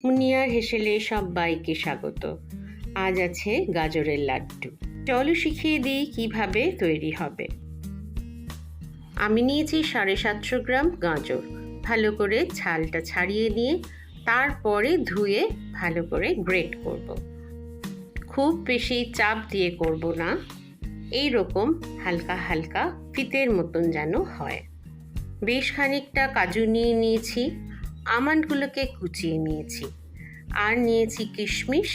Meunière হেসেলে সবাইকে স্বাগত। আজ আছে গাজরের লাড্ডু। চলো শিখিয়ে দিই কিভাবে তৈরি হবে। আমি নিয়েছি 750 গ্রাম গাজর। ভালো করে ছালটা ছাড়িয়ে নিয়ে তারপরে ধুয়ে ভালো করে গ্রেট করব। খুব বেশি চাপ দিয়ে করব না, এই রকম হালকা হালকা ফিতের মতন যেন হয়। বেশ খানিকটা কাজু নিয়ে নিয়েছি, আমন্ডগুলোকে কুচিয়ে নিয়েছি, আর নিয়েছি কিশমিশ।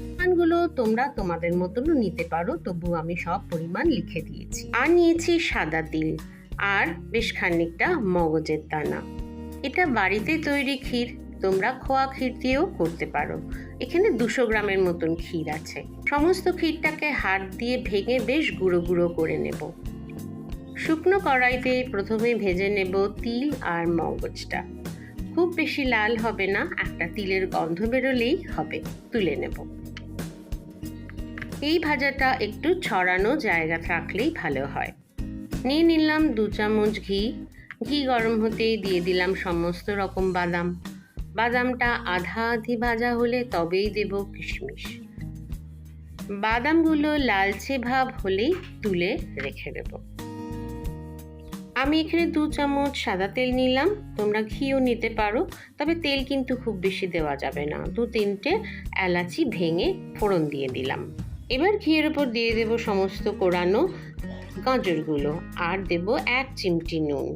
পরিমাণগুলো তোমরা তোমাদের মতনও নিতে পারো, তবু আমি সব পরিমাণ লিখে দিয়েছি। আর নিয়েছি সাদা তিল আর বেশ খানিকটা মগজের দানা। এটা বাড়িতে তৈরি ক্ষীর, তোমরা খোয়া ক্ষীর দিয়েও করতে পারো। এখানে 200 গ্রামের মতন ক্ষীর আছে। সমস্ত ক্ষীরটাকে হাত দিয়ে ভেঙে বেশ গুঁড়ো গুঁড়ো করে নেব। শুকনো কড়াইতে প্রথমে ভেজে নেব তিল আর মগজটা। খুব বেশি লাল হবে না, একটা তিলের গন্ধ বেরোলেই হবে, তুলে নেব। এই ভাজাটা একটু ছড়ানো জায়গা থাকলেই ভালো হয়। নিয়ে নিলাম 2 চামচ ঘি। ঘি গরম হতেই দিয়ে দিলাম সমস্ত রকম বাদাম। বাদামটা আধা আধি ভাজা হলে তবেই দেব কিশমিশ। বাদামগুলো লালচে ভাব হলেই তুলে রেখে দেব। আমি এখানে 2 চামচ সাদা তেল নিলাম, তোমরা ঘিও নিতে পারো, তবে তেল কিন্তু খুব বেশি দেওয়া যাবে না। 2-3টে এলাচি ভেঙে ফোড়ন দিয়ে দিলাম। এবার ঘিয়ের উপর দিয়ে দেব সমস্ত কোরানো গাজরগুলো আর দেব 1 চিমটি নুন।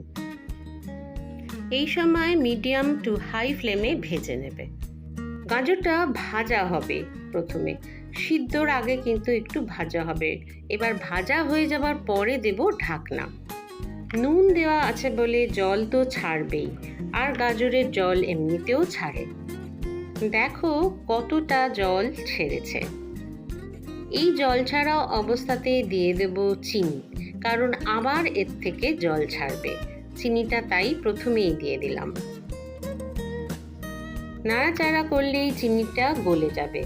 এই সময় মিডিয়াম টু হাই ফ্লেমে ভেজে নেবে। গাজরটা ভাজা হবে প্রথমে, সিদ্ধর আগে কিন্তু একটু ভাজা হবে। এবার ভাজা হয়ে যাবার পরে দেব ঢাকনা। নুন দেওয়া আছে বলে জল তো ছাড়বেই, আর গাজরের জল এমনিতেও ছাড়ে। দেখো কতটা জল ছেড়েছে। এই জল ছাড়া অবস্থাতে দিয়ে দেব চিনি, কারণ আবার এর থেকে জল ছাড়বে। চিনিটা তাই প্রথমেই দিয়ে দিলাম। নাড়াচাড়া করলেই চিনিটা গলে যাবে।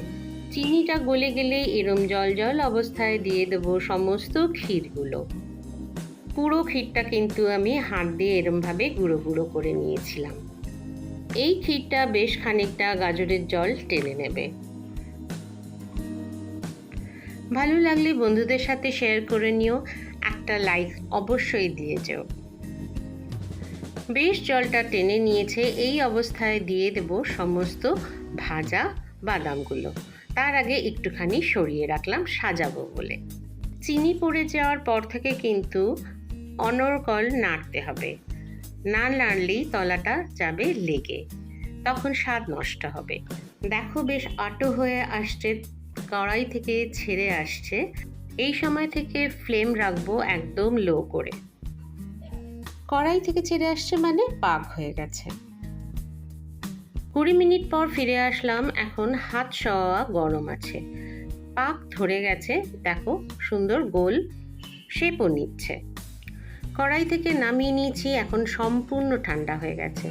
চিনিটা গলে গেলে এরম জল জল অবস্থায় দিয়ে দেব সমস্ত ক্ষীরগুলো। পুরো ক্ষীরটা কিন্তু আমি হাত দিয়ে এরমভাবে গুঁড়ো গুঁড়ো করে নিয়েছিলাম। এই ক্ষীরটা বেশ খানিকটা গাজরের জল টেনে নেবে। ভালো লাগলে বন্ধুদের সাথে শেয়ার করে নিও, একটা লাইক অবশ্যই দিয়ে যেও। বেশ জলটা টেনে নিয়েছে, এই অবস্থায় দিয়ে দেব সমস্ত ভাজা বাদামগুলো। তার আগে একটুখানি সরিয়ে রাখলাম সাজাবো বলে। চিনি পড়ে যাওয়ার পর থেকে কিন্তু অনর্গল নাড়তে হবে, না নাড়লেই তলাটা যাবে লেগে, তখন স্বাদ নষ্ট হবে। দেখো বেশ আটো হয়ে আসছে, কড়াই থেকে ছেড়ে আসছে। এই সময় থেকে ফ্লেম রাখবো একদম লো করে। কড়াই থেকে ছেড়ে আসছে মানে পাক হয়ে গেছে। 20 মিনিট পর ফিরে আসলাম। এখন হাত সওয়া গরম আছে, পাক ধরে গেছে। দেখো সুন্দর গোল শেপও নিচ্ছে। কড়াই থেকে নামিয়ে নিয়েছি, এখন সম্পূর্ণ ঠান্ডা হয়ে গেছে।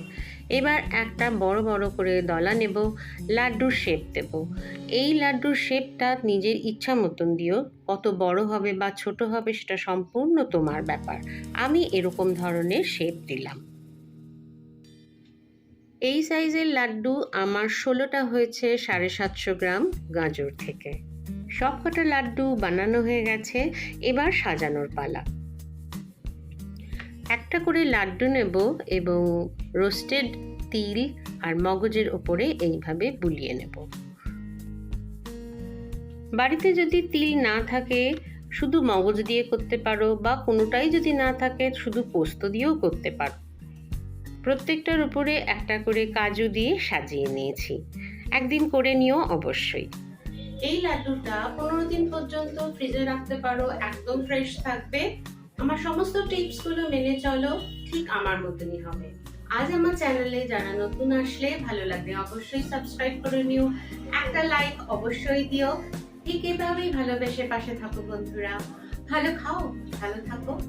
এবার একটা বড় বড় করে দলা নেব, লাড্ডুর শেপ দেব। এই লাড্ডুর শেপটা নিজের ইচ্ছা মতন দিও, কত বড় হবে বা ছোট হবে সেটা সম্পূর্ণ তোমার ব্যাপার। আমি এরকম ধরনের শেপ দিলাম। এই সাইজের লাড্ডু আমার 16টা হয়েছে 750 গ্রাম গাজর থেকে। সবকটা লাড্ডু বানানো হয়ে গেছে, এবার সাজানোর পালা। একটা করে লাড্ডু নেব এবং রোস্টেড তিল আর মগজের ওপরে এইভাবে বুলিয়ে নেব। বাড়িতে যদি তিল না থাকে শুধু মগজ দিয়ে করতে পারো, বা কোনোটাই যদি না থাকে শুধু পোস্ত দিয়েও করতে পারো। প্রত্যেকটার উপরে একটা করে কাজু দিয়ে সাজিয়ে নিয়েছি। একদিন করে নিও অবশ্যই। এই লাড্ডুটা 15 দিন পর্যন্ত ফ্রিজে রাখতে পারো, একদম ফ্রেশ থাকবে। আমার সমস্ত টিপসগুলো মেনে চলো, ঠিক আমার মতনই হবে। আজ আমার চ্যানেলে যারা নতুন আসলে ভালো লাগবে অবশ্যই সাবস্ক্রাইব করে নিও, একটা লাইক অবশ্যই দিও। ঠিক এভাবেই ভালোবেসে পাশে থাকো বন্ধুরা। ভালো খাও, ভালো থাকো।